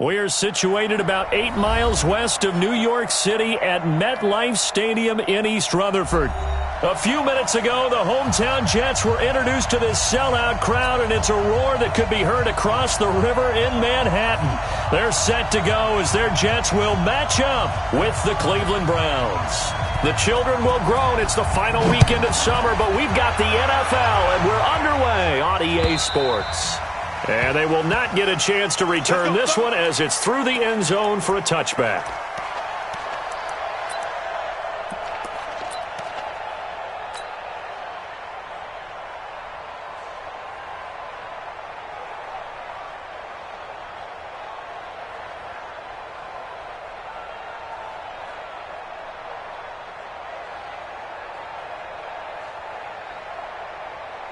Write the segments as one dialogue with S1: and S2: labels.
S1: We're situated about 8 miles west of New York City at MetLife Stadium in East Rutherford. A few minutes ago, the hometown Jets were introduced to this sellout crowd, and it's a roar that could be heard across the river in Manhattan. They're set to go as their Jets will match up with the Cleveland Browns. The children will groan. It's the final weekend of summer, but we've got the NFL, and we're underway on EA Sports. And they will not get a chance to return this one as it's through the end zone for a touchback.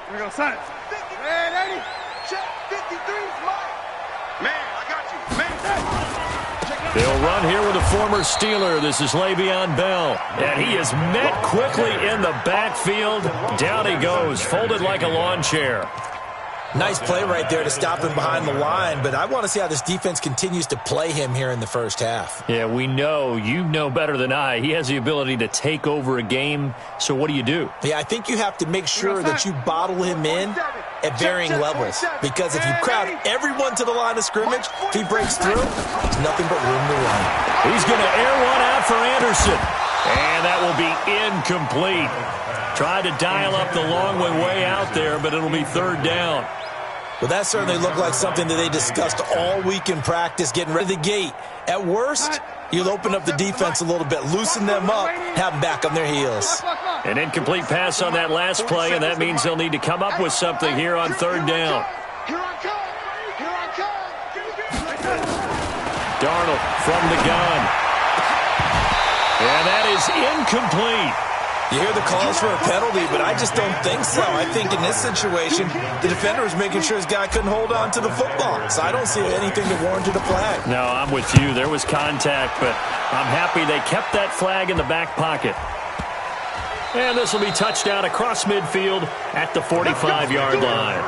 S2: Here we go, son. Man, 80. Check 53 is mine. Man, I got you. Man,
S1: they'll run here with a former Steeler. This is Le'Veon Bell. And he is met quickly in the backfield. Down he goes, folded like a lawn chair.
S3: Nice play right there to stop him behind the line, but I want to see how this defense continues to play him here in the first half.
S1: Yeah, we know. You know better than I. He has the ability to take over a game, so what do you do?
S3: Yeah, I think you have to make sure that you bottle him in at varying levels, because if you crowd everyone to the line of scrimmage, if he breaks through, there's nothing but room to run.
S1: He's going to air one out for Anderson, and that will be incomplete. Tried to dial up the long way out there, but it'll be third down.
S3: Well, that certainly looked like something that they discussed all week in practice, getting rid of the gate. At worst, you'll open up the defense a little bit, loosen them up, have them back on their heels.
S1: An incomplete pass on that last play, and that means they'll need to come up with something here on third down. Darnold from the gun. And that is incomplete.
S3: You hear the calls for a penalty, but I just don't think so. I think in this situation, the defender was making sure his guy couldn't hold on to the football. So I don't see anything that warranted a flag.
S1: No, I'm with you. There was contact, but I'm happy they kept that flag in the back pocket. And this will be touchdown across midfield at the 45-yard line.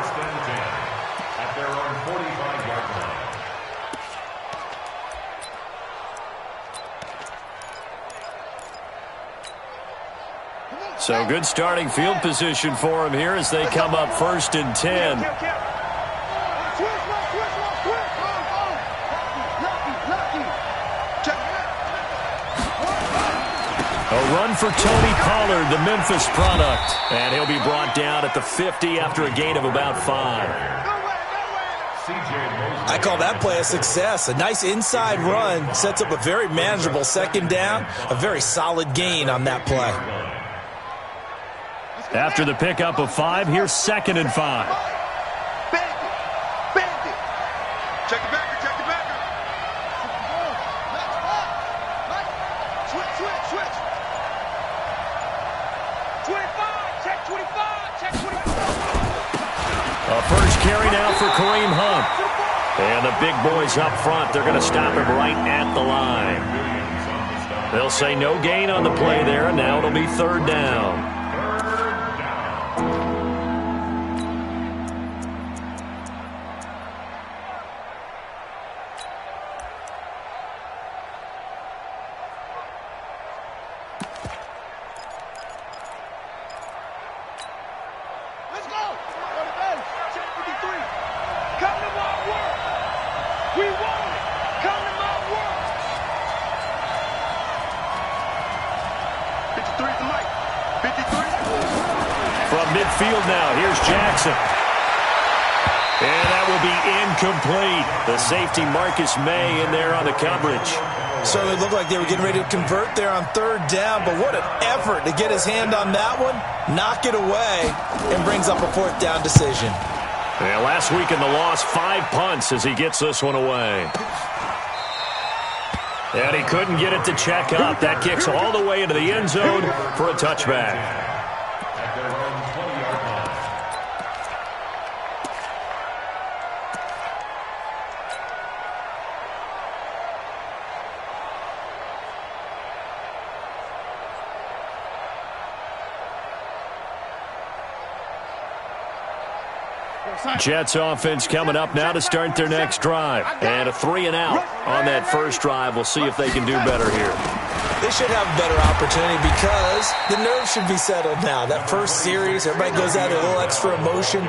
S1: So good starting field position for him here as they come up 1st and 10. A run for Tony Pollard, the Memphis product. And he'll be brought down at the 50 after a gain of about 5.
S3: I call that play a success. A nice inside run sets up a very manageable second down. A very solid gain on that play.
S1: After the pickup of 5, here's 2nd and 5.
S2: Bandit. Check the backer. Switch. 25. Check 25.
S1: A first carry now for Kareem Hunt. And the big boys up front, they're going to stop him right at the line. They'll say no gain on the play there, and now it'll be third down. Midfield now. Here's Jackson. And that will be incomplete. The safety Marcus May in there on the coverage.
S3: Certainly looked like they were getting ready to convert there on third down, but what an effort to get his hand on that one, knock it away, and brings up a fourth down decision.
S1: Yeah, last week in the loss, 5 punts as he gets this one away. And he couldn't get it to check up. That kicks all the way into the end zone for a touchback. Jets offense coming up now to start their next drive. And a 3-and-out on that first drive. We'll see if they can do better here.
S3: They should have a better opportunity because the nerves should be settled now. That first series, everybody goes out with a little extra emotion.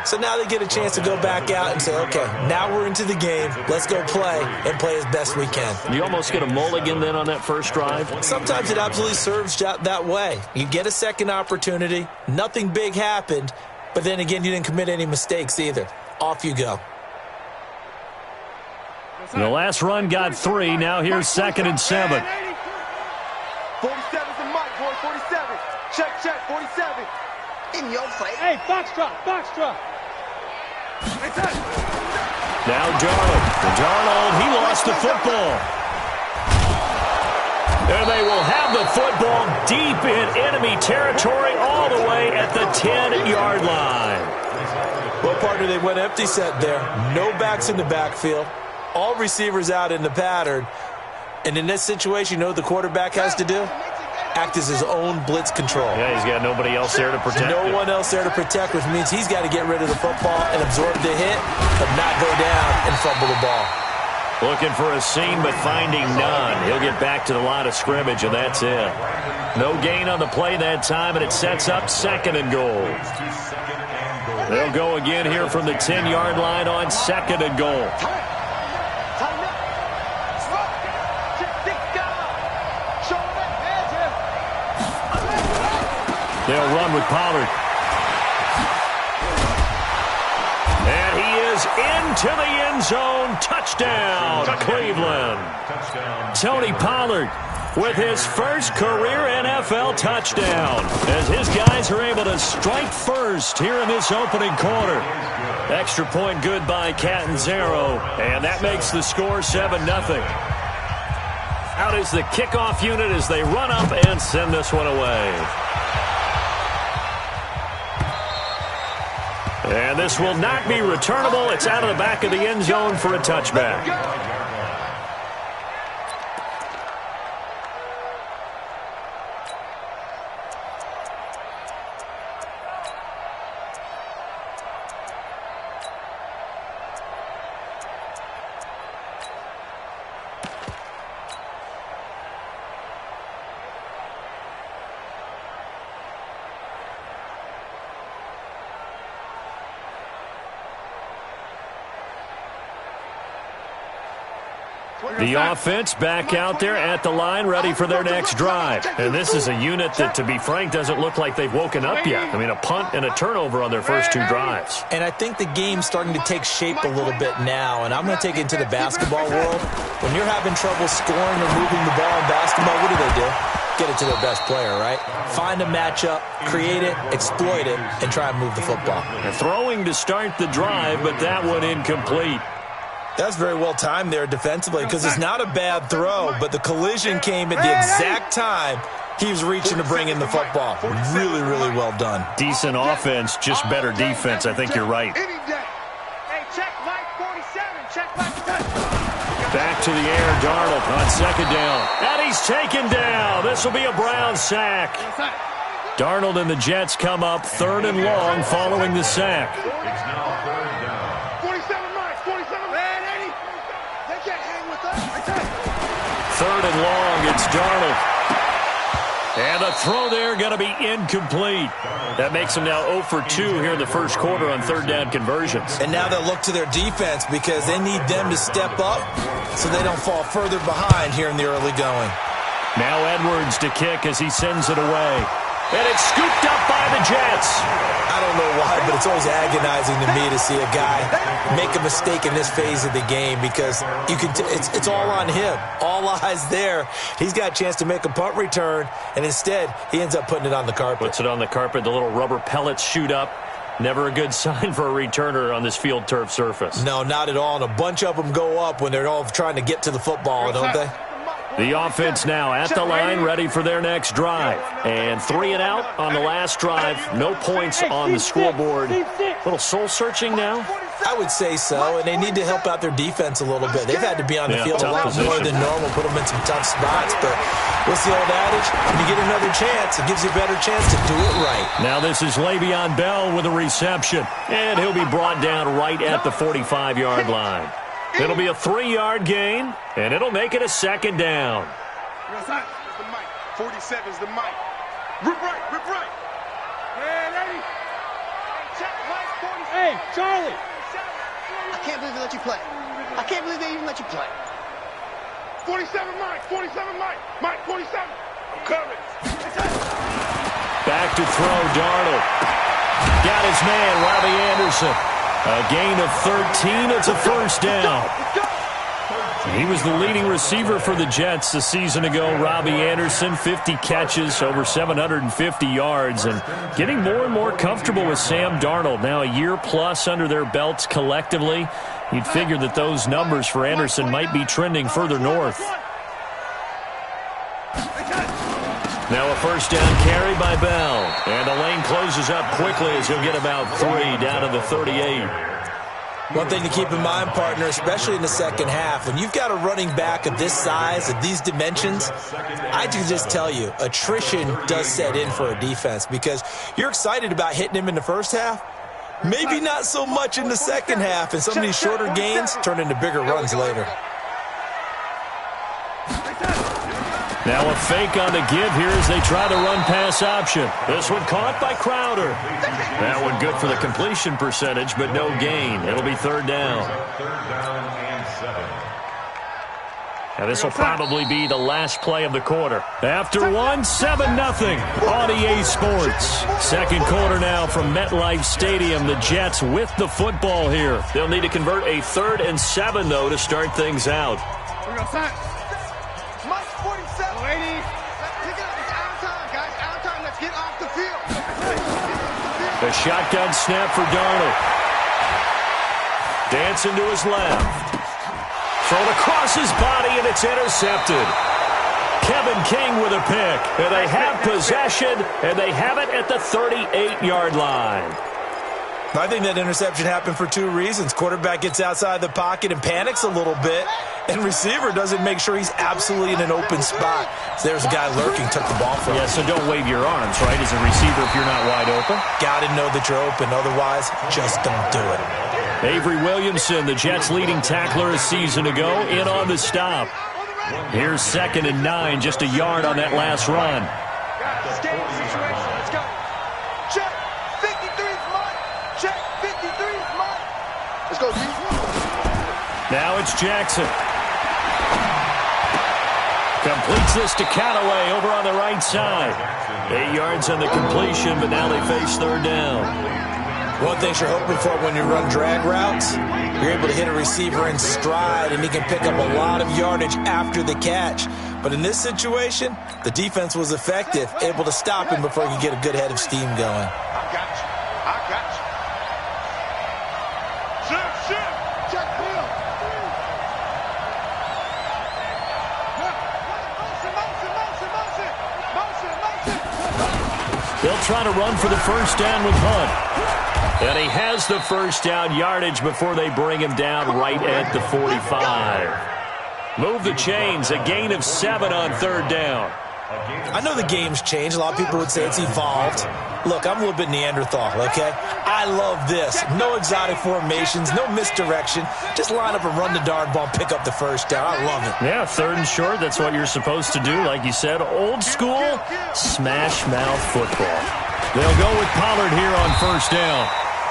S3: So now they get a chance to go back out and say, okay, now we're into the game. Let's go play and play as best we can.
S1: You almost get a mulligan then on that first drive?
S3: Sometimes it absolutely serves that way. You get a second opportunity. Nothing big happened. But then again, you didn't commit any mistakes either. Off you go.
S1: The last run got 3. Now here's 2nd and 7.
S2: 47's a mic, boy. 47. Check, 47. In your face.
S4: Hey, box drop.
S1: Now Darnold, he lost the football. And they will have the football deep in enemy territory all the way at the 10-yard line.
S3: Well, partner, they went empty set there. No backs in the backfield. All receivers out in the pattern. And in this situation, you know what the quarterback has to do? Act as his own blitz control.
S1: Yeah, he's got nobody else there to protect him.
S3: No one else there to protect, which means he's got to get rid of the football and absorb the hit, but not go down and fumble the ball.
S1: Looking for a seam, but finding none. He'll get back to the line of scrimmage, and that's it. No gain on the play that time, and it sets up 2nd and goal. They'll go again here from the 10-yard line on 2nd and goal. They'll run with Pollard. And he is into the end zone. Touchdown, Cleveland. Tony Pollard with his first career NFL touchdown as his guys are able to strike first here in this opening quarter. Extra point good by Catanzaro, and that makes the score 7-0. Out is the kickoff unit as they run up and send this one away. And this will not be returnable. It's out of the back of the end zone for a touchback. The offense back out there at the line, ready for their next drive. And this is a unit that, to be frank, doesn't look like they've woken up yet. I mean, a punt and a turnover on their first 2 drives.
S3: And I think the game's starting to take shape a little bit now. And I'm going to take it into the basketball world. When you're having trouble scoring or moving the ball in basketball, what do? Get it to their best player, right? Find a matchup, create it, exploit it, and try and move the football.
S1: And throwing to start the drive, but that one incomplete.
S3: That's very well timed there defensively because it's not a bad throw, but the collision came at the exact time he was reaching to bring in the football. Really, really well done.
S1: Decent offense, just better defense. I think you're right. Back to the air, Darnold on 2nd down. And he's taken down. This will be a Brown sack. Darnold and the Jets come up 3rd and long following the sack. 3rd and long, it's Darnold. And the throw there going to be incomplete. That makes them now 0 for 2 here in the first quarter on 3rd down conversions.
S3: And now they'll look to their defense because they need them to step up so they don't fall further behind here in the early going.
S1: Now Edwards to kick as he sends it away. And it's scooped up by the Jets.
S3: I don't know why, but it's always agonizing to me to see a guy make a mistake in this phase of the game because you can. It's all on him. All eyes there. He's got a chance to make a punt return, and instead he ends up putting it on the carpet.
S1: Puts it on the carpet. The little rubber pellets shoot up. Never a good sign for a returner on this field turf surface.
S3: No, not at all. And a bunch of them go up when they're all trying to get to the football, don't they?
S1: The offense now at the line, ready for their next drive. And 3 and out on the last drive. No points on the scoreboard. A little soul-searching now.
S3: I would say so, and they need to help out their defense a little bit. They've had to be on the field a lot more than normal, put them in some tough spots, but what's the old adage? When you get another chance, it gives you a better chance to do it right.
S1: Now this is Le'Veon Bell with a reception, and he'll be brought down right at the 45-yard line. It'll be a 3-yard gain, and it'll make it a second down.
S2: 47's the mic. Rip right, rip right.
S4: Hey, Charlie!
S5: I can't believe they let you play. I can't believe they even let you play.
S2: 47 Mike, 47 Mike. Mike, 47. I'm coming.
S1: Back to throw, Darnold. Got his man, Robbie Anderson. A gain of 13. It's a first down. He was the leading receiver for the Jets a season ago. Robbie Anderson, 50 catches, over 750 yards, and getting more and more comfortable with Sam Darnold. Now a year plus under their belts collectively. You'd figure that those numbers for Anderson might be trending further north. Now a first down carry by Bell. And the lane closes up quickly as he'll get about 3 down to the 38.
S3: One thing to keep in mind, partner, especially in the second half, when you've got a running back of this size, of these dimensions, I can just tell you, attrition does set in for a defense because you're excited about hitting him in the first half. Maybe not so much in the second half, and some of these shorter gains turn into bigger runs later.
S1: Now a fake on the give here as they try the run-pass option. This one caught by Crowder. That one good for the completion percentage, but no gain. It'll be third down. Now this will probably be the last play of the quarter. After one, 7-0 on EA Sports. Second quarter now from MetLife Stadium. The Jets with the football here. They'll need to convert a 3rd and 7, though, to start things out. The shotgun snap for Darnold. Dancing to his left. Thrown across his body, and it's intercepted. Kevin King with a pick. And they have possession, and they have it at the 38-yard line.
S3: I think that interception happened for 2 reasons. Quarterback gets outside the pocket and panics a little bit, and receiver doesn't make sure he's absolutely in an open spot. So there's a guy lurking, took the ball from him.
S1: Yeah, so don't wave your arms, right, as a receiver if you're not wide open.
S3: Got to know that you're open. Otherwise, just don't do it.
S1: Avery Williamson, the Jets' leading tackler a season ago, in on the stop. Here's 2nd and 9, just a yard on that last run.
S2: Let's go. Check. 53's mine. Check. 53's mine. Let's go, D.
S1: Now it's Jackson. Completes this to Callaway over on the right side. 8 yards on the completion, but now they face third down.
S3: One thing you're hoping for when you run drag routes, you're able to hit a receiver in stride, and he can pick up a lot of yardage after the catch. But in this situation, the defense was effective, able to stop him before he could get a good head of steam going.
S2: I got you. I got you. Shift. Check Bill. Motion.
S1: They'll try to run for the first down with Hunt. And he has the first down yardage before they bring him down right at the 45. Move the chains, a gain of 7 on third down.
S3: I know the game's changed. A lot of people would say it's evolved. Look, I'm a little bit Neanderthal, okay? I love this. No exotic formations, no misdirection. Just line up and run the darn ball, pick up the first down. I love it.
S1: Yeah, 3rd and short, that's what you're supposed to do. Like you said, old school, smash mouth football. They'll go with Pollard here on first down.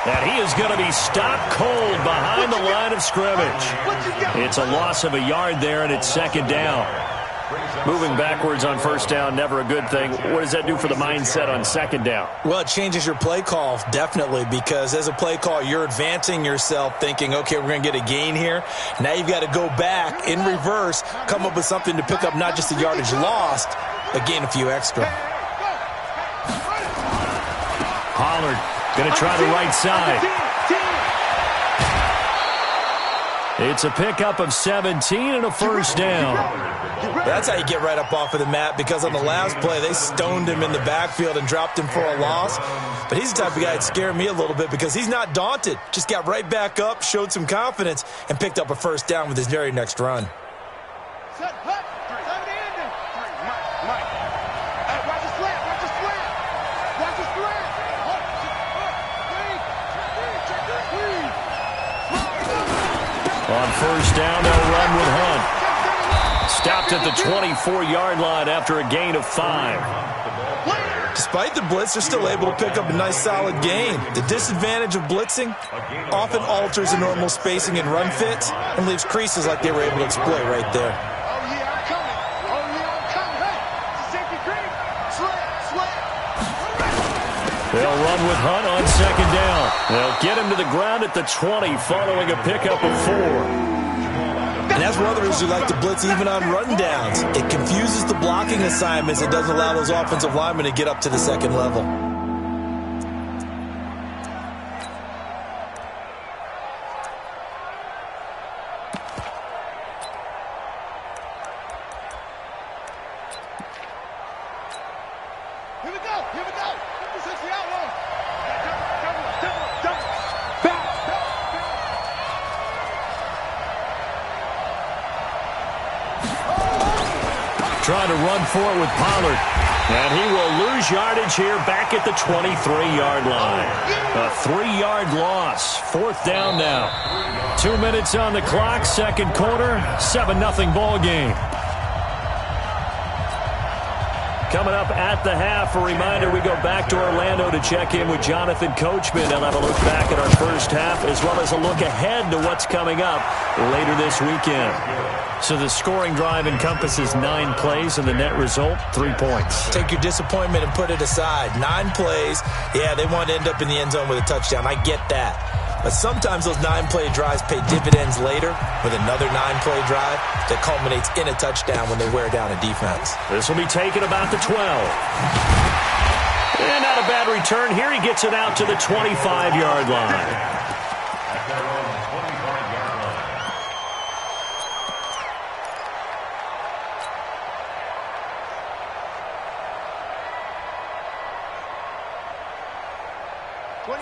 S1: And he is going to be stopped cold behind the line of scrimmage. It's a loss of a yard there, and it's 2nd down. Moving backwards on first down, never a good thing. What does that do for the mindset on 2nd down?
S3: Well, it changes your play call, definitely, because as a play call, you're advancing yourself thinking, okay, we're going to get a gain here. Now you've got to go back in reverse, come up with something to pick up not just the yardage lost, but gain a few extra.
S1: Pollard going to try the right side. It's a pickup of 17 and a first down.
S3: That's how you get right up off of the mat, because on the last play, they stoned him in the backfield and dropped him for a loss. But he's the type of guy that scared me a little bit because he's not daunted. Just got right back up, showed some confidence, and picked up a first down with his very next run.
S1: On first down, they'll run with Hunt. Stopped at the 24-yard line after a gain of 5.
S3: Despite the blitz, they're still able to pick up a nice, solid gain. The disadvantage of blitzing often alters the normal spacing and run fits and leaves creases like they were able to exploit right there.
S1: They'll run with Hunt on second down. They'll get him to the ground at the 20 following a pickup of 4.
S3: And that's one of the reasons you like to blitz even on rundowns. It confuses the blocking assignments. It doesn't allow those offensive linemen to get up to the second level.
S2: Here we go. Here we go. This is the outlaw.
S1: Trying to run for it with Pollard. And he will lose yardage here back at the 23-yard line. A 3-yard loss. Fourth down now. 2 minutes on the clock, second quarter, 7-0 ball game. Coming up at the half, a reminder, we go back to Orlando to check in with Jonathan Coachman. They'll have a look back at our first half as well as a look ahead to what's coming up later this weekend. So the scoring drive encompasses 9 plays and the net result, 3 points.
S3: Take your disappointment and put it aside. 9 plays. Yeah, they want to end up in the end zone with a touchdown. I get that. But sometimes those 9-play drives pay dividends later with another 9-play drive that culminates in a touchdown when they wear down a defense.
S1: This will be taken about the 12. And not a bad return. Here he gets it out to the 25-yard line.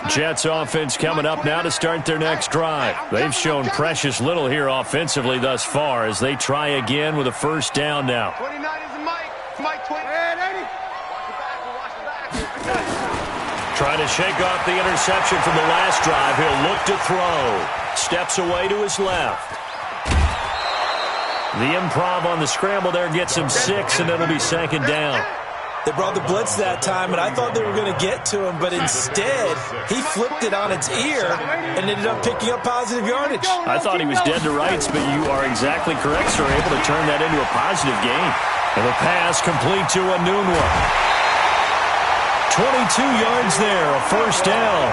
S1: Jets offense coming up now to start their next drive. They've shown precious little here offensively thus far as they try again with a first down now.
S2: 29 is the Mike. Mike 20.
S1: Trying to shake off the interception from the last drive. He'll look to throw. Steps away to his left. The improv on the scramble there gets him 6, and it'll be second down.
S3: They brought the blitz that time, and I thought they were going to get to him, but instead, he flipped it on its ear and ended up picking up positive yardage.
S1: I thought he was dead to rights, but you are exactly correct, sir. Able to turn that into a positive gain. And the pass complete to Anunwa. 22 yards there, a first down.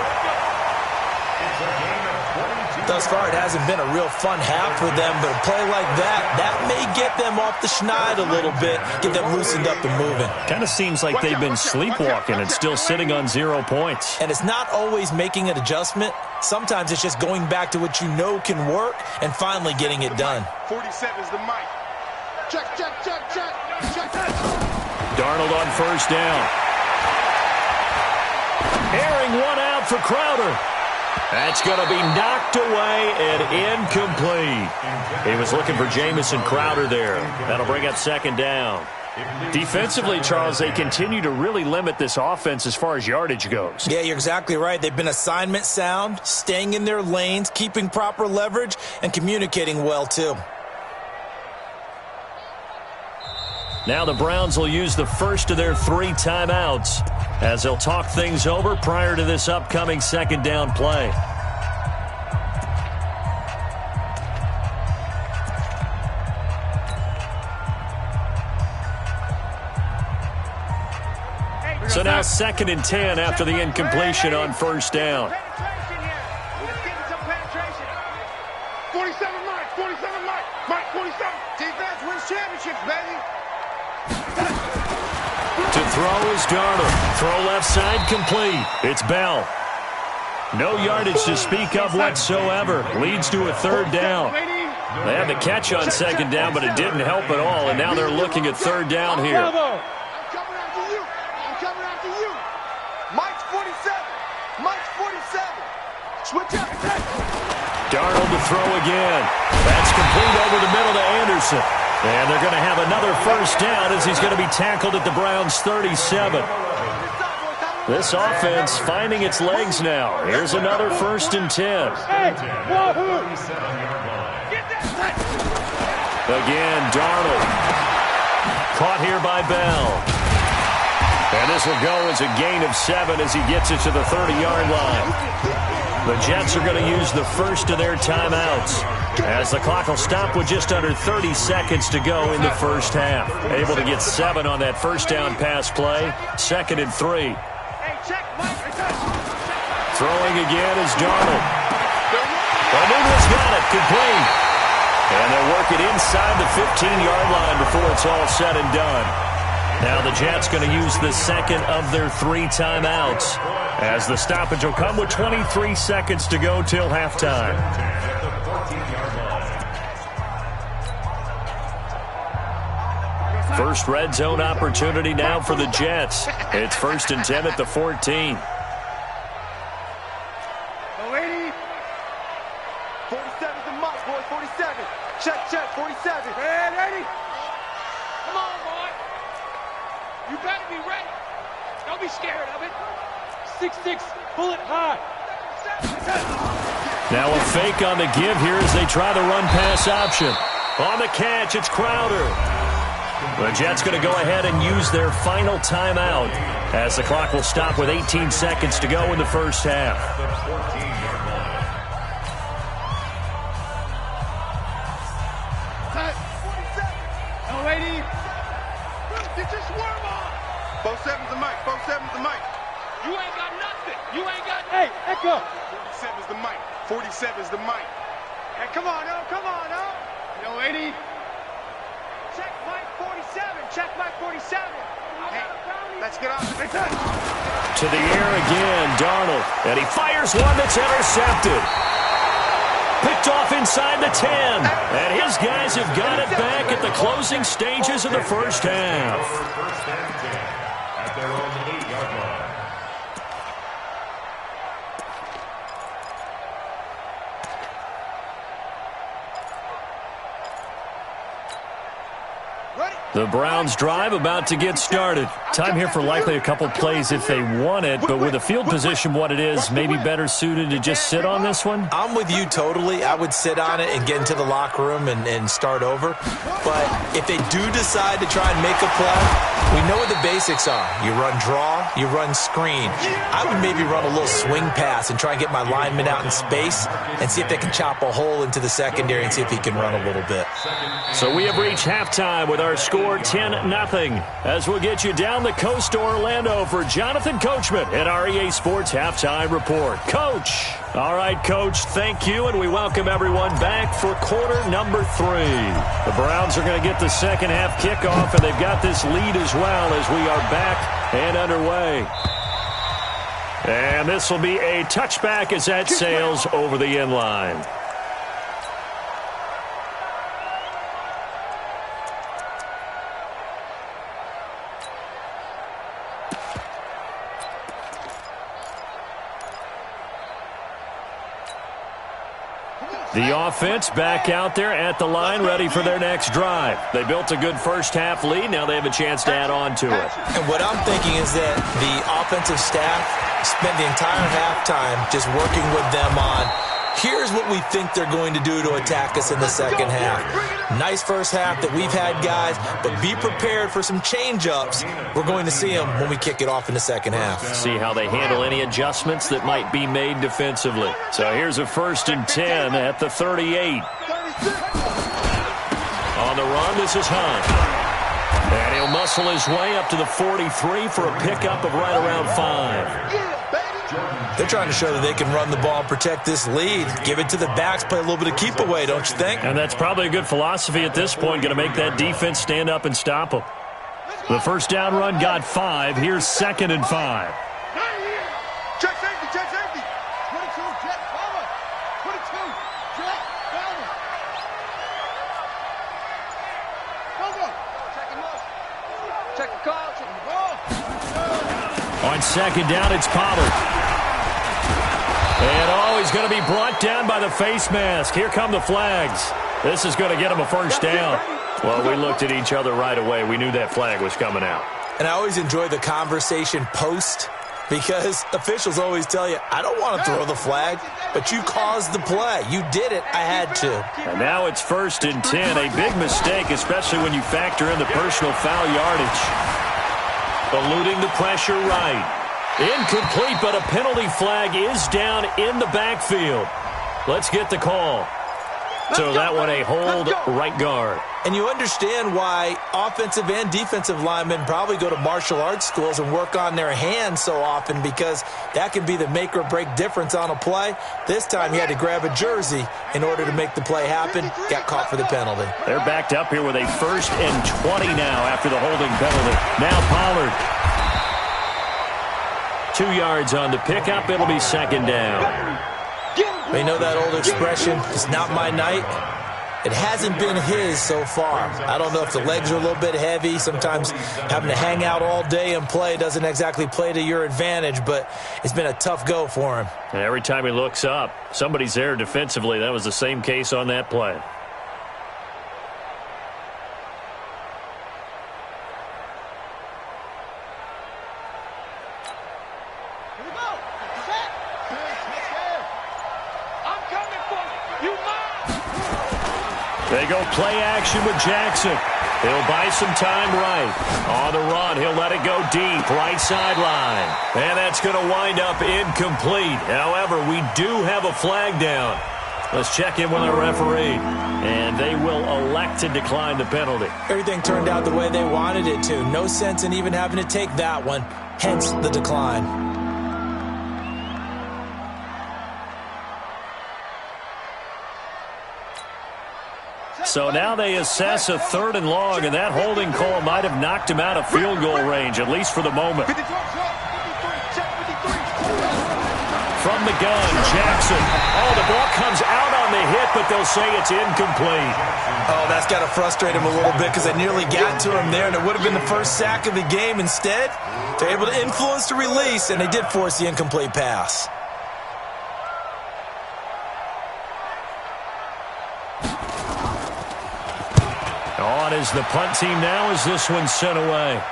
S3: Thus far, it hasn't been a real fun half for them, but a play like that may get them off the schneid a little bit, get them loosened up and moving.
S1: Kind of seems like they've been sleepwalking and still sitting on 0 points.
S3: And it's not always making an adjustment. Sometimes it's just going back to what you know can work and finally getting it done.
S2: 47 is the Mike. Check.
S1: Darnold on first down. Airing one out for Crowder. That's going to be knocked away and incomplete. He was looking for Jamison Crowder there. That'll bring up second down. Defensively, Charles, they continue to really limit this offense as far as yardage goes.
S3: Yeah, you're exactly right. They've been assignment sound, staying in their lanes, keeping proper leverage, and communicating well, too.
S1: Now the Browns will use the first of their 3 timeouts as they'll talk things over prior to this upcoming second down play. So now 2nd and 10 after the incompletion on first down.
S2: 47 Mike. 47 Mike. Mike 47. Defense wins championships, baby.
S1: To throw is Darnold. Throw left side complete. It's Bell. No yardage to speak of whatsoever. Leads to a third down. They had the catch on second down, but it didn't help at all, and now they're looking at third down here.
S2: I'm coming after you. I'm coming after you. Mike's 47. Mike's 47. Switch up.
S1: Darnold to throw again. That's complete over the middle to Anderson. And they're going to have another first down as he's going to be tackled at the Browns' 37. This offense finding its legs now. Here's another 1st and 10. Again, Darnold. Caught here by Bell. And this will go as a gain of 7 as he gets it to the 30-yard line. The Jets are going to use the first of their timeouts as the clock will stop with just under 30 seconds to go in the first half. Able to get 7 on that first down pass play. 2nd and 3. Throwing again is Darnold. Nunez got it. Complete. And they'll work it inside the 15-yard line before it's all said and done. Now the Jets going to use the second of their 3 timeouts as the stoppage will come with 23 seconds to go till halftime. First red zone opportunity now for the Jets. It's 1st and 10 at the 14.
S2: 47's the Mike, boy. 47. Check, 47. Ready?
S4: Come on, boy. You better be ready. Don't be scared of it. 6'6", bullet high.
S1: Now a fake on the give here as they try the run-pass option. On the catch, it's Crowder. The Jets going to go ahead and use their final timeout as the clock will stop with 18 seconds to go in the first half.
S2: Get your swerve on. 47's the Mike. 47's the Mike.
S4: You ain't got nothing. You ain't got.
S2: Hey, Echo. 47's the Mike. 47's the Mike. Hey, come on, oh. Yo, 80.
S4: Check Mike 47. Check Mike 47.
S2: Hey, let's get off the
S1: To the air again, Darnold. And he fires one that's intercepted. Picked off inside the 10. And his guys have got it back at the closing stages of the first half. The Browns drive about to get started. Time here for likely a couple plays if they want it, but with the field position what it is, maybe better suited to just sit on this one?
S3: I'm with you totally. I would sit on it and get into the locker room and start over. But if they do decide to try and make a play, we know what the basics are. You run draw, you run screen. I would maybe run a little swing pass and try and get my lineman out in space and see if they can chop a hole into the secondary and see if he can run a little bit.
S1: So we have reached halftime with our score 10-0 as we'll get you down the coast to Orlando for Jonathan Coachman at our EA Sports Halftime Report. Coach. All right, Coach, thank you, and we welcome everyone back for quarter number 3. The Browns are going to get the second half kickoff, and they've got this lead as well as we are back and underway. And this will be a touchback as that sails over the end line. The offense back out there at the line, ready for their next drive. They built a good first-half lead. Now they have a chance to add on to it.
S3: And what I'm thinking is that the offensive staff spent the entire halftime just working with them on, here's what we think they're going to do to attack us in the second half. Nice first half that we've had, guys, but be prepared for some change-ups. We're going to see them when we kick it off in the second half.
S1: See how they handle any adjustments that might be made defensively. So here's a 1st and 10 at the 38. On the run, this is Hunt. And he'll muscle his way up to the 43 for a pickup of right around 5.
S3: They're trying to show that they can run the ball and protect this lead. Give it to the backs, play a little bit of keep away, don't you think?
S1: And that's probably a good philosophy at this point, going to make that defense stand up and stop them. The first down run got 5. Here's 2nd and 5.
S2: Check safety, 22, jet, forward. 22, jet, forward.
S1: On second down, it's Pollard. And, he's going to be brought down by the face mask. Here come the flags. This is going to get him a first down. Well, we looked at each other right away. We knew that flag was coming out.
S3: And I always enjoy the conversation post because officials always tell you, I don't want to throw the flag, but you caused the play. You did it. I had to.
S1: And now it's 1st and 10. A big mistake, especially when you factor in the personal foul yardage. Eluding the pressure right. Incomplete, but a penalty flag is down in the backfield. Let's get the call. So that one a hold right guard.
S3: And you understand why offensive and defensive linemen probably go to martial arts schools and work on their hands so often, because that can be the make or break difference on a play. This time he had to grab a jersey in order to make the play happen. Got caught for the penalty.
S1: They're backed up here with a 1st and 20 now after the holding penalty. Now Pollard. 2 yards on the pickup. It'll be 2nd down.
S3: You know that old expression, it's not my night? It hasn't been his so far. I don't know if the legs are a little bit heavy. Sometimes having to hang out all day and play doesn't exactly play to your advantage, but it's been a tough go for him.
S1: And every time he looks up, somebody's there defensively. That was the same case on that play. They go play action with Jackson. He'll buy some time right. On the run, he'll let it go deep, right sideline. And that's going to wind up incomplete. However, we do have a flag down. Let's check in with our referee. And they will elect to decline the penalty.
S3: Everything turned out the way they wanted it to. No sense in even having to take that one. Hence the decline.
S1: So now they assess a 3rd and long, and that holding call might have knocked him out of field goal range, at least for the moment. From the gun, Jackson. Oh, the ball comes out on the hit, but they'll say it's incomplete.
S3: Oh, that's got to frustrate him a little bit because they nearly got to him there, and it would have been the first sack of the game. Instead, they're able to influence the release, and they did force the incomplete pass.
S1: On is the punt team now as this one's sent away.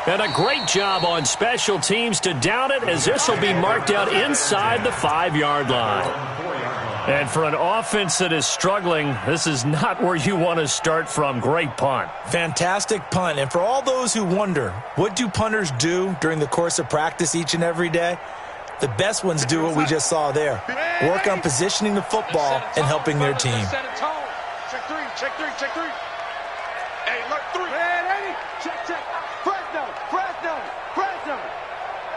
S1: And a great job on special teams to down it, as this will be marked out inside the 5-yard line. And for an offense that is struggling, this is not where you want to start from. Great punt.
S3: Fantastic punt. And for all those who wonder, what do punters do during the course of practice each and every day? The best ones do what we just saw there. Work on positioning the football and helping their team.
S2: Check three. Hey, look, 3. Man, 80. Check. Fresno.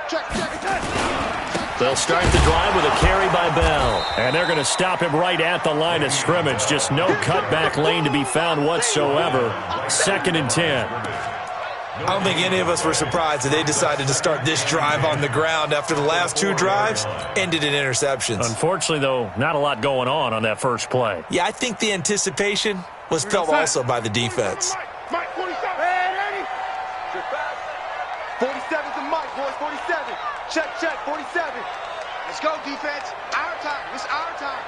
S2: Check.
S1: They'll start the drive with a carry by Bell. And they're going to stop him right at the line of scrimmage. Just no cutback lane to be found whatsoever. 2nd and 10.
S3: I don't think any of us were surprised that they decided to start this drive on the ground after the last 2 drives ended in interceptions.
S1: Unfortunately, though, not a lot going on that first play.
S3: Yeah, I think the anticipation was felt also by the defense.
S2: Mike, 47. Man, 80. 47's the Mike, boys. 47. Check. 47. Let's go, defense. Our time. It's our time.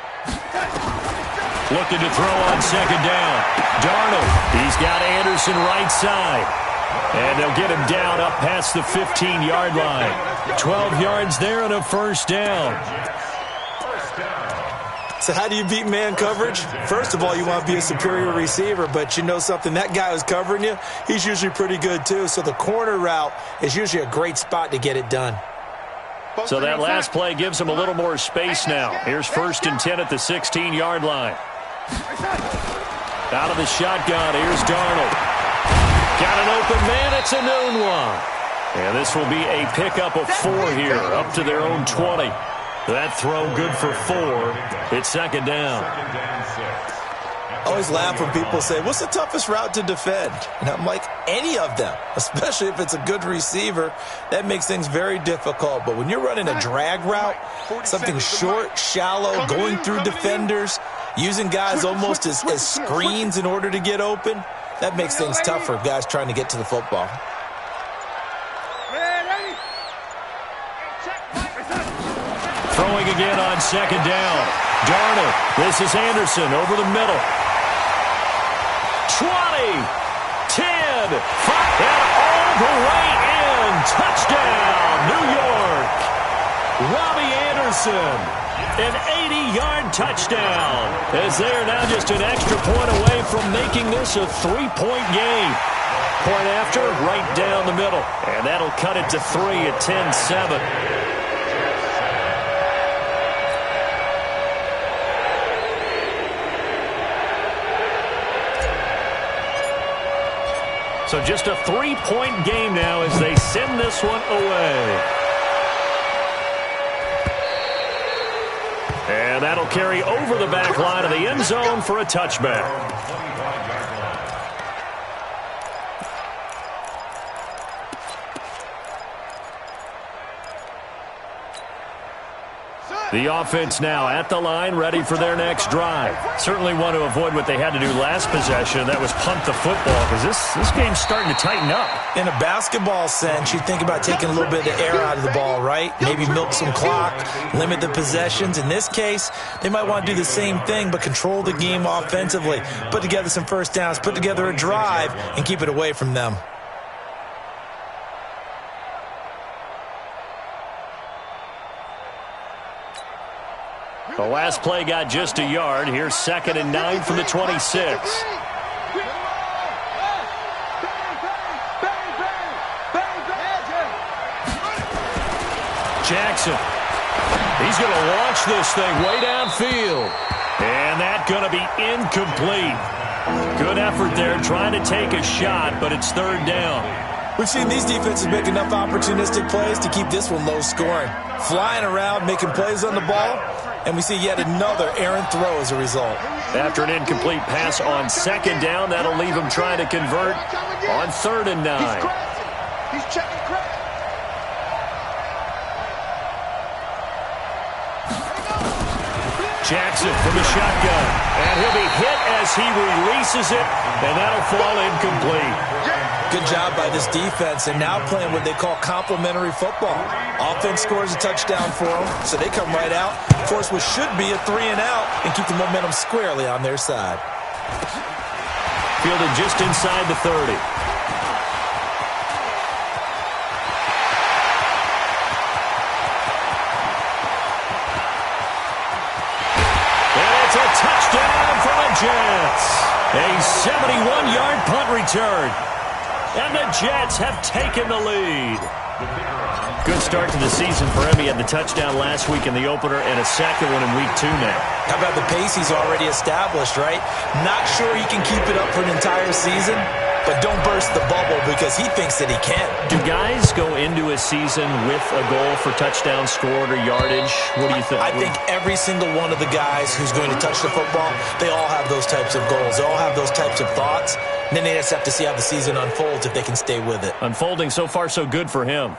S1: Looking to throw on 2nd down. Darnold. He's got Anderson right side. And they'll get him down up past the 15-yard line. 12 yards there and a first down.
S3: So how do you beat man coverage? First of all, you want to be a superior receiver, but you know something, that guy who's covering you, he's usually pretty good too. So the corner route is usually a great spot to get it done.
S1: So that last play gives him a little more space now. Here's 1st and 10 at the 16-yard line. Out of the shotgun, here's Darnold. Got an open man, it's a known one. And this will be a pickup of 4 here, up to their own 20. That throw good for 4. It's 2nd down.
S3: I always laugh when people say, what's the toughest route to defend? And I'm like, any of them, especially if it's a good receiver. That makes things very difficult. But when you're running a drag route, something short, shallow, going through defenders, using guys almost as screens in order to get open, That makes things tough for guys trying to get to the football.
S1: Throwing again on second down. Darnold. This is Anderson over the middle. 20, 10, 5, and all the way in. Touchdown, New York. Robbie Anderson, an 80-yard touchdown, as they are now just an extra point away from making this a 3-point game. Point after, right down the middle, and that'll cut it to 3 at 10-7. So just a 3-point game now as they send this one away. And that'll carry over the back line of the end zone for a touchback. The offense now at the line, ready for their next drive. Certainly want to avoid what they had to do last possession. That was punt the football, because this game's starting to tighten up.
S3: In a basketball sense, you think about taking a little bit of the air out of the ball, right? Maybe milk some clock, limit the possessions. In this case, they might want to do the same thing, but control the game offensively. Put together some first downs, put together a drive, and keep it away from them.
S1: The last play got just a yard. Here's 2nd and 9 from the 26. Jackson. He's going to launch this thing way downfield. And that's going to be incomplete. Good effort there trying to take a shot, but it's 3rd down.
S3: We've seen these defenses make enough opportunistic plays to keep this one low scoring. Flying around, making plays on the ball, and we see yet another errant throw as a result.
S1: After an incomplete pass on 2nd down, that'll leave him trying to convert on 3rd and 9.
S2: He's checking crack.
S1: Jackson from the shotgun, and he'll be hit as he releases it, and that'll fall incomplete.
S3: Good job by this defense, and now playing what they call complementary football. Offense scores a touchdown for them, so they come right out, force what should be a 3-and-out, and keep the momentum squarely on their side.
S1: Fielded just inside the 30. And it's a touchdown for the Jets. A 71-yard punt return. And the Jets have taken the lead. Good start to the season for him. He had the touchdown last week in the opener and a second one in week 2 now.
S3: How about the pace he's already established, right? Not sure he can keep it up for an entire season, but don't burst the bubble because he thinks that he can.
S1: Do guys go into a season with a goal for touchdown scored or yardage? What do you think?
S3: I think every single one of the guys who's going to touch the football, they all have those types of goals. They all have those types of thoughts. And then they just have to see how the season unfolds if they can stay with it.
S1: Unfolding so far so good for him.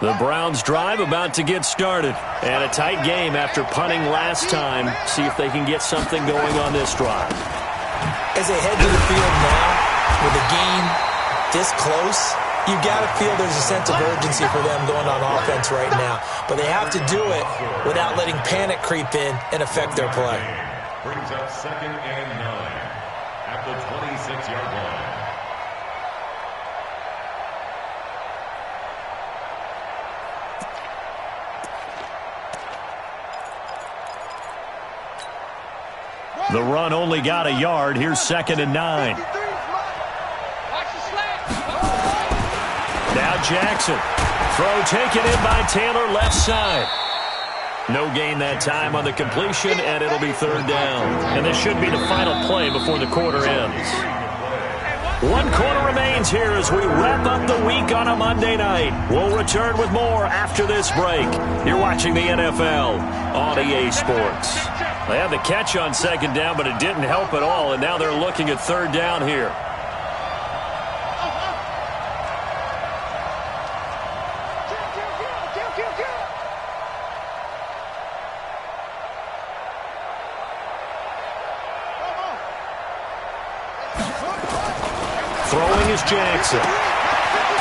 S1: The Browns drive about to get started. And a tight game after punting last time. See if they can get something going on this drive.
S3: As they head to the field now, with a game this close, you got to feel there's a sense of urgency for them going on offense right now. But they have to do it without letting panic creep in and affect their play.
S6: Brings up 2nd and 9 at the 26-yard line.
S1: The run only got a yard. Here's 2nd and 9. Now Jackson. Throw taken in by Taylor, left side. No gain that time on the completion, and it'll be 3rd down. And this should be the final play before the quarter ends. 1 quarter remains here as we wrap up the week on a Monday night. We'll return with more after this break. You're watching the NFL on EA Sports. They had the catch on 2nd down, but it didn't help at all, and now they're looking at 3rd down here. Jackson.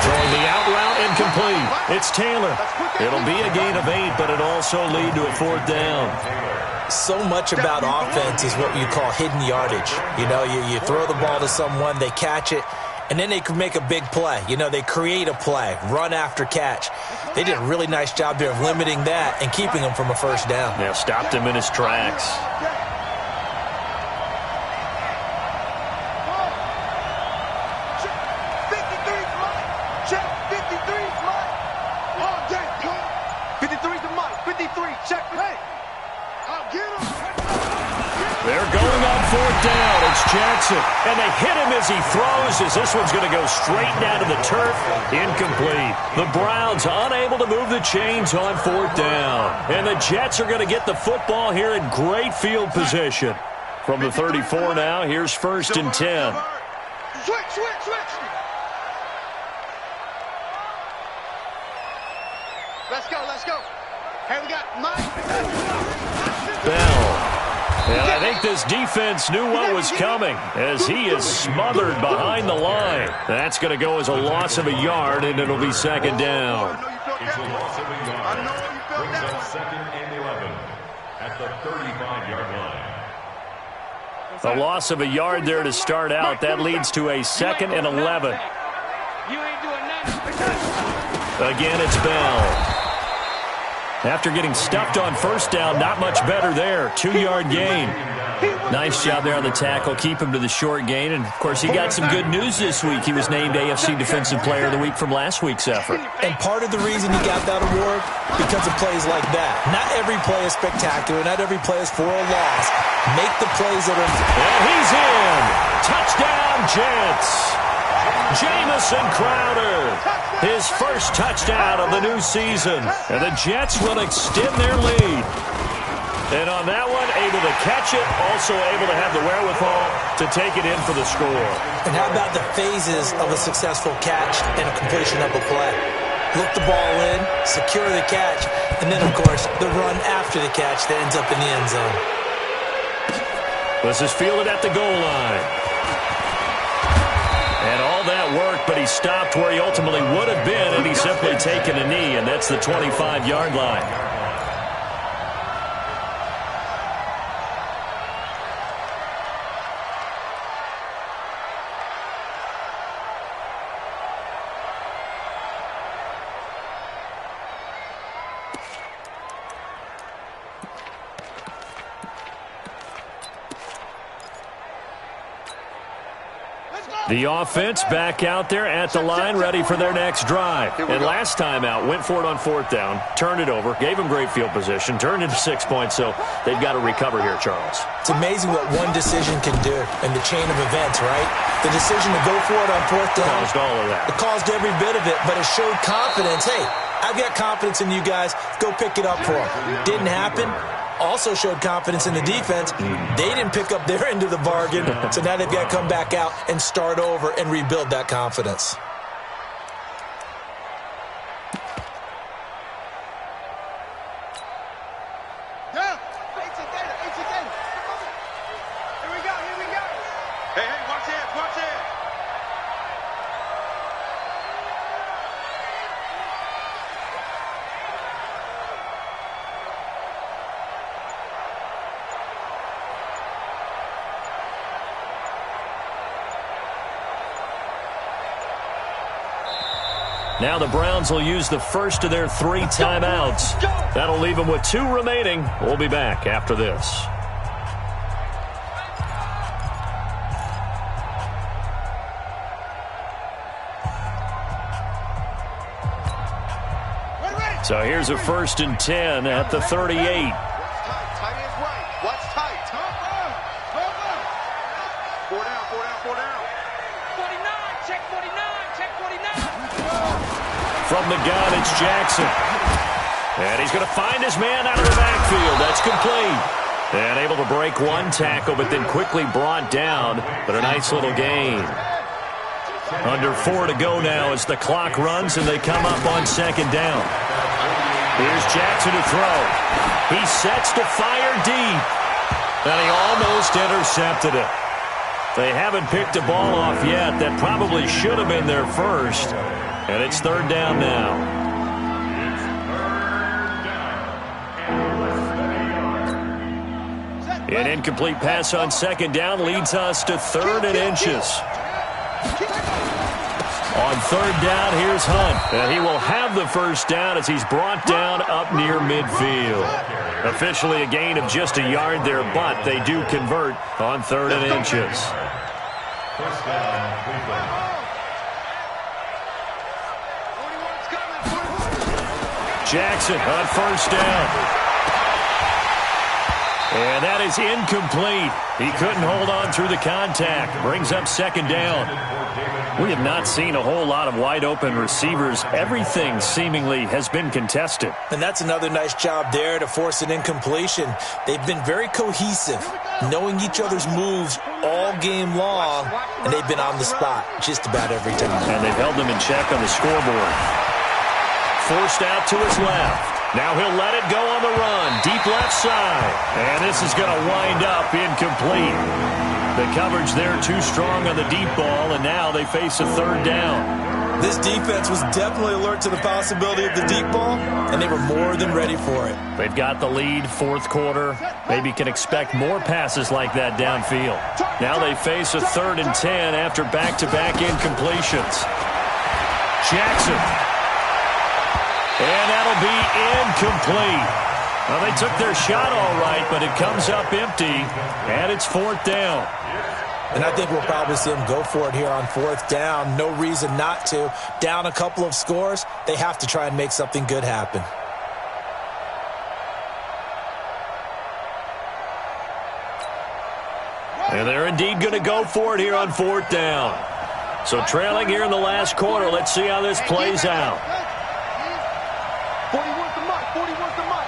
S1: Throwing the out route incomplete. It's Taylor. It'll be a gain of 8, but it'll also lead to a 4th down.
S3: So much about offense is what you call hidden yardage. You know, you throw the ball to someone, they catch it, and then they can make a big play. You know, they create a play, run after catch. They did a really nice job there of limiting that and keeping him from a 1st down.
S1: Yeah, stopped him in his tracks. They're going on 4th down. It's Jackson. And they hit him as he throws, as this one's going to go straight down to the turf. Incomplete. The Browns unable to move the chains on 4th down. And the Jets are going to get the football here in great field position. From the 34 now, here's 1st and 10.
S2: Switch. Let's go. Here we got Mike.
S1: Bell. And I think this defense knew what was coming as he is smothered behind the line. That's going to go as a loss of a yard, and it'll be 2nd down.
S6: It's a loss of a yard. Brings up 2nd and 11 at the 35-yard line.
S1: A loss of a yard there to start out. That leads to a 2nd and 11.
S4: You ain't doing nothing.
S1: Again, it's Bell. After getting stuffed on 1st down, not much better there. 2-yard gain. Nice job there on the tackle. Keep him to the short gain. And, of course, he got some good news this week. He was named AFC Defensive Player of the Week from last week's effort.
S3: And part of the reason he got that award, because of plays like that. Not every play is spectacular. Not every play is for a loss. Make the plays that are...
S1: And he's in. Touchdown, Jets. Jamison Crowder, his 1st touchdown of the new season. And the Jets will extend their lead. And on that one, able to catch it, also able to have the wherewithal to take it in for the score.
S3: And how about the phases of a successful catch and a completion of a play? Look the ball in, secure the catch, and then, of course, the run after the catch that ends up in the end zone.
S1: This is fielded at the goal line. And all that worked, but he stopped where he ultimately would have been, and he's simply taken a knee, and that's the 25-yard line. The offense back out there at the line, ready for their next drive. And last time out, went for it on 4th down, turned it over, gave them great field position, turned into 6 points, so they've got to recover here, Charles.
S3: It's amazing what one decision can do in the chain of events, right? The decision to go for it on 4th down.
S1: Caused all of that.
S3: It caused every bit of it, but it showed confidence. Hey, I've got confidence in you guys. Go pick it up for them. Didn't happen. Also showed confidence in the defense. They didn't pick up their end of the bargain, so now they've got to come back out and start over and rebuild that confidence.
S2: Yeah. Here we go. Hey, watch it.
S1: Now the Browns will use the first of their 3 timeouts. That'll leave them with 2 remaining. We'll be back after this. So here's a 1st and 10 at the 38.
S2: Tight ends right. Watch tight. 4 down.
S4: 49, check 49.
S1: From the gun, it's Jackson. And he's going to find his man out of the backfield. That's complete. And able to break one tackle, but then quickly brought down. But a nice little gain. Under 4 to go now as the clock runs and they come up on 2nd down. Here's Jackson to throw. He sets to fire deep. And he almost intercepted it. They haven't picked a ball off yet. That probably should have been their first. And it's third down now. An incomplete pass on second down leads us to third and inches. On third down, here's Hunt. And he will have the first down as he's brought down up near midfield. Officially a gain of just a yard there, but they do convert on third and inches.
S6: First down, Cleveland.
S1: Jackson on first down. And that is incomplete. He couldn't hold on through the contact. Brings up second down. We have not seen a whole lot of wide-open receivers. Everything seemingly has been contested.
S3: And that's another nice job there to force an incompletion. They've been very cohesive, knowing each other's moves all game long, and they've been on the spot just about every time.
S1: And they've held them in check on the scoreboard. Forced out to his left. Now he'll let it go on the run. Deep left side. And this is going to wind up incomplete. The coverage there too strong on the deep ball, and now they face a third down.
S3: This defense was definitely alert to the possibility of the deep ball, and they were more than ready for it.
S1: They've got the lead, fourth quarter. Maybe can expect more passes like that downfield. Now they face a 3rd and 10 after back-to-back incompletions. Jackson. And that'll be incomplete. Well, they took their shot all right, but it comes up empty, and it's fourth down.
S3: And I think we'll probably see them go for it here on fourth down. No reason not to. Down a couple of scores, they have to try and make something good happen.
S1: And they're indeed going to go for it here on fourth down. So trailing here in the last quarter, let's see how this plays out.
S2: 41's the mic. 41's the mic.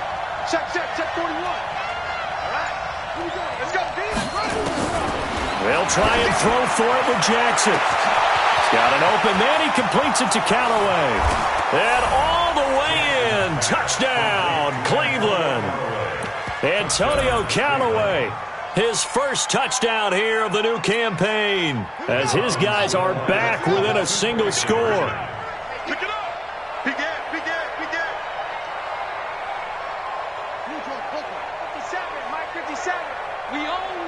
S2: Check 41. All right. Here we go. Let's go, D.
S1: They'll try and throw for it with Jackson. He's got an open man. He completes it to Callaway. And all the way in. Touchdown, Cleveland. Antonio Callaway. His first touchdown here of the new campaign. As his guys are back within a single score.
S2: Pick it up. Big Ed.
S4: 57, Mike, 57. We own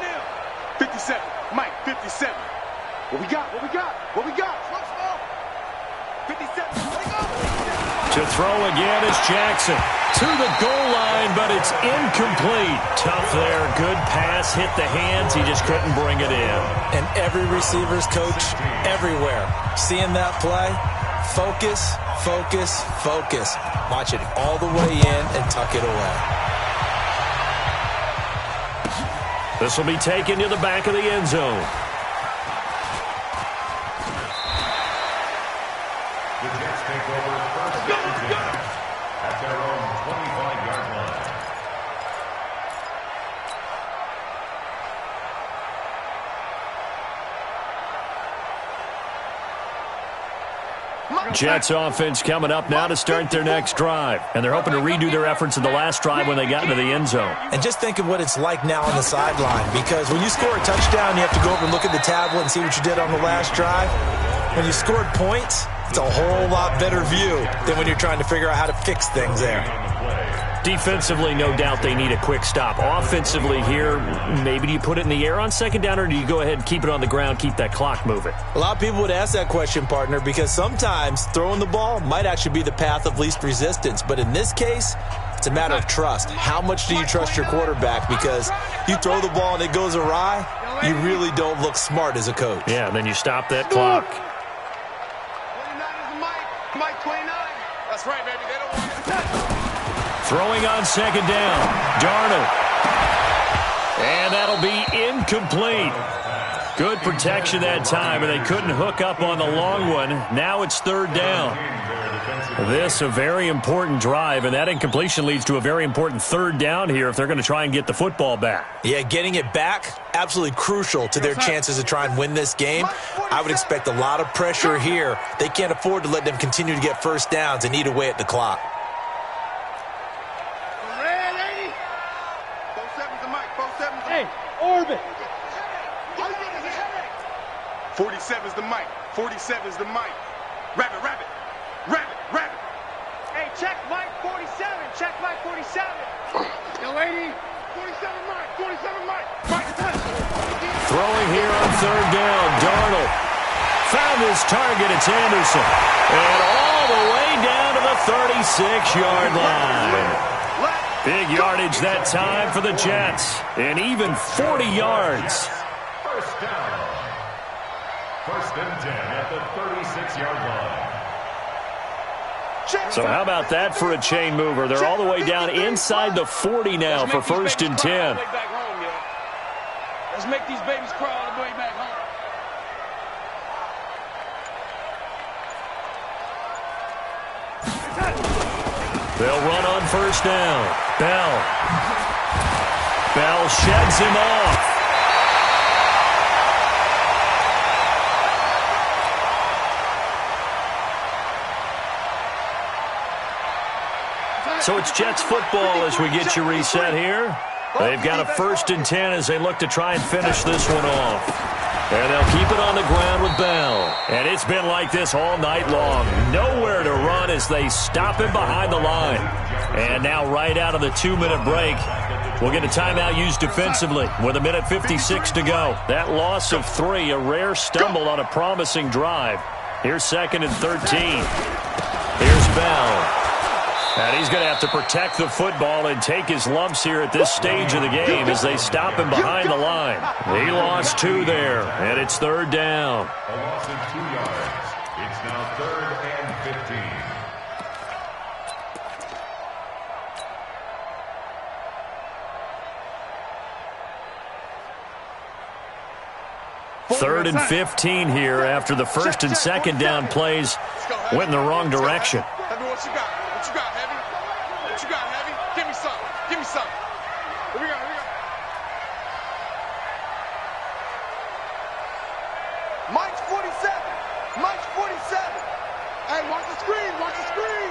S4: them.
S2: 57. Mike, 57. What we got? 57.
S1: To throw again is Jackson. To the goal line, but it's incomplete. Tough there. Good pass. Hit the hands. He just couldn't bring it in.
S3: And every receiver's coach everywhere. Seeing that play, focus. Watch it all the way in and tuck it away.
S1: This will be taken to the back of the end zone.
S6: The Jets take over first and 10 at their own 25-yard line.
S1: Jets offense coming up now to start their next drive. And they're hoping to redo their efforts in the last drive when they got into the end zone.
S3: And just think of what it's like now on the sideline, because when you score a touchdown, you have to go over and look at the tablet and see what you did on the last drive. When you scored points, it's a whole lot better view than when you're trying to figure out how to fix things there.
S1: Defensively, no doubt they need a quick stop. Offensively here, maybe do you put it in the air on second down, or do you go ahead and keep it on the ground, keep that clock moving?
S3: A lot of people would ask that question, partner, because sometimes throwing the ball might actually be the path of least resistance. But in this case, it's a matter of trust. How much do you trust your quarterback? Because you throw the ball and it goes awry, you really don't look smart as a coach.
S1: Yeah, and then you stop that clock.
S2: 29 is the mic. Mike 29. That's right, baby. They don't want to touch.
S1: Throwing on second down. Darnold. And that'll be incomplete. Good protection that time, and they couldn't hook up on the long one. Now it's third down. This a very important drive, and that incompletion leads to a very important third down here if they're going to try and get the football back.
S3: Yeah, getting it back, absolutely crucial to their chances to try and win this game. I would expect a lot of pressure here. They can't afford to let them continue to get first downs and eat away at the clock.
S2: Red 80. 47's the mic. 47's the mic.
S4: Hey, Orbit.
S2: 47's the mic. 47's the mic. Rabbit, rabbit. Rabbit, rabbit.
S4: Hey, check Mike 47. Check Mike 47.
S2: Yo, lady. 47 mic. 47 mic. Mike,
S1: Throwing here on third down. Darnold found his target. It's Anderson. And all the way down to the 36-yard line. Big yardage that time for the Jets. And even 40 yards.
S6: First down. First and 10 at the 36-yard line.
S1: So how about that for a chain mover? They're all the way down inside the 40 now for first and 10.
S4: Let's make these babies cry all the way back home.
S1: They'll run on first down. Bell sheds him off. So it's Jets football as we get you reset here. They've got a first and 10 as they look to try and finish this one off. And they'll keep it on the ground with Bell. And it's been like this all night long. Nowhere to run as they stop him behind the line. And now right out of the 2-minute break, we'll get a timeout used defensively with 1:56 to go. That loss of 3, a rare stumble on a promising drive. Here's 2nd and 13. Here's Bell. And he's going to have to protect the football and take his lumps here at this stage of the game as they stop him behind the line. He lost 2 there, and it's third down.
S6: A loss of 2 yards. It's now 3rd and 15.
S1: Third and 15 here after the first and second down plays went in the wrong direction.
S2: Heavy, what you got? What you got, Heavy? What you got, Heavy? Give me some. Give me some. Here we go. Here we go. Mike's 47. Mike's 47. Hey, watch the screen. Watch the screen.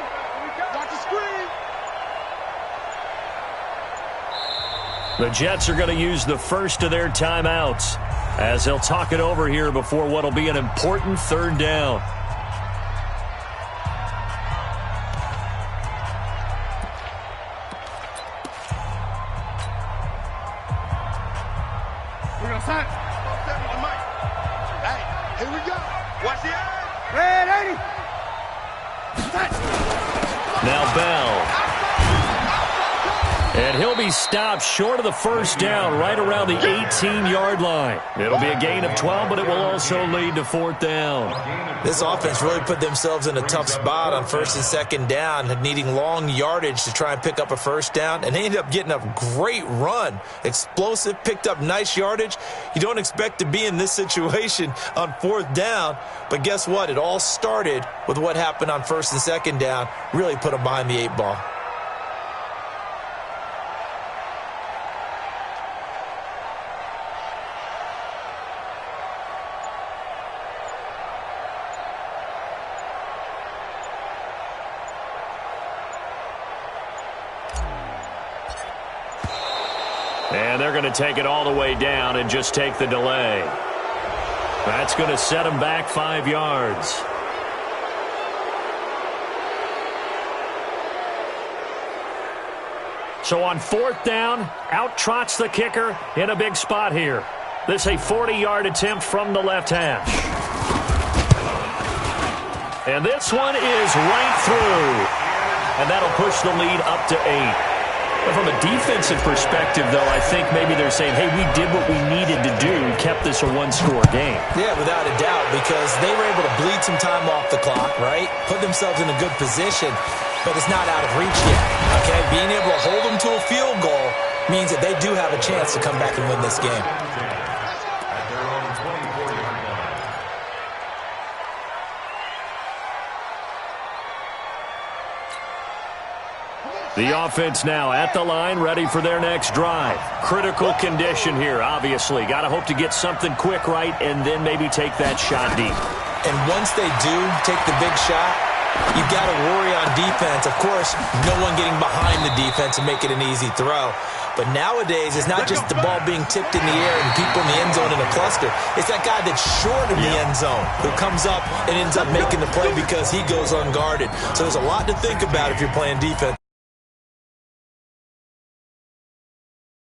S2: Watch the screen.
S1: The Jets are going to use the first of their timeouts as they'll talk it over here before what will be an important third down.
S2: We're going to sign. Hey, here we go. Watch the eye. Red 80.
S1: Now Bell. And he'll be stopped short of the first down right around the 18-yard line. It'll be a gain of 12, but it will also lead to 4th down.
S3: This offense really put themselves in a tough spot on first and second down, needing long yardage to try and pick up a first down, and they ended up getting a great run. Explosive, picked up nice yardage. You don't expect to be in this situation on 4th down, but guess what? It all started with what happened on first and second down, really put them behind the 8 ball.
S1: And they're going to take it all the way down and just take the delay. That's going to set them back 5 yards. So on 4th down, out trots the kicker in a big spot here. This is a 40-yard attempt from the left hash. And this one is right through. And that'll push the lead up to 8. From a defensive perspective, though, I think maybe they're saying, hey, we did what we needed to do, kept this a one-score game.
S3: Yeah, without a doubt, because they were able to bleed some time off the clock, right? Put themselves in a good position, but it's not out of reach yet, okay? Being able to hold them to a field goal means that they do have a chance to come back and win this game.
S1: The offense now at the line, ready for their next drive. Critical condition here, obviously. Got to hope to get something quick right and then maybe take that shot deep.
S3: And once they do take the big shot, you got to worry on defense. Of course, no one getting behind the defense and make it an easy throw. But nowadays, it's not just the ball being tipped in the air and people in the end zone in a cluster. It's that guy that's short of the end zone who comes up and ends up making the play because he goes unguarded. So there's a lot to think about if you're playing defense.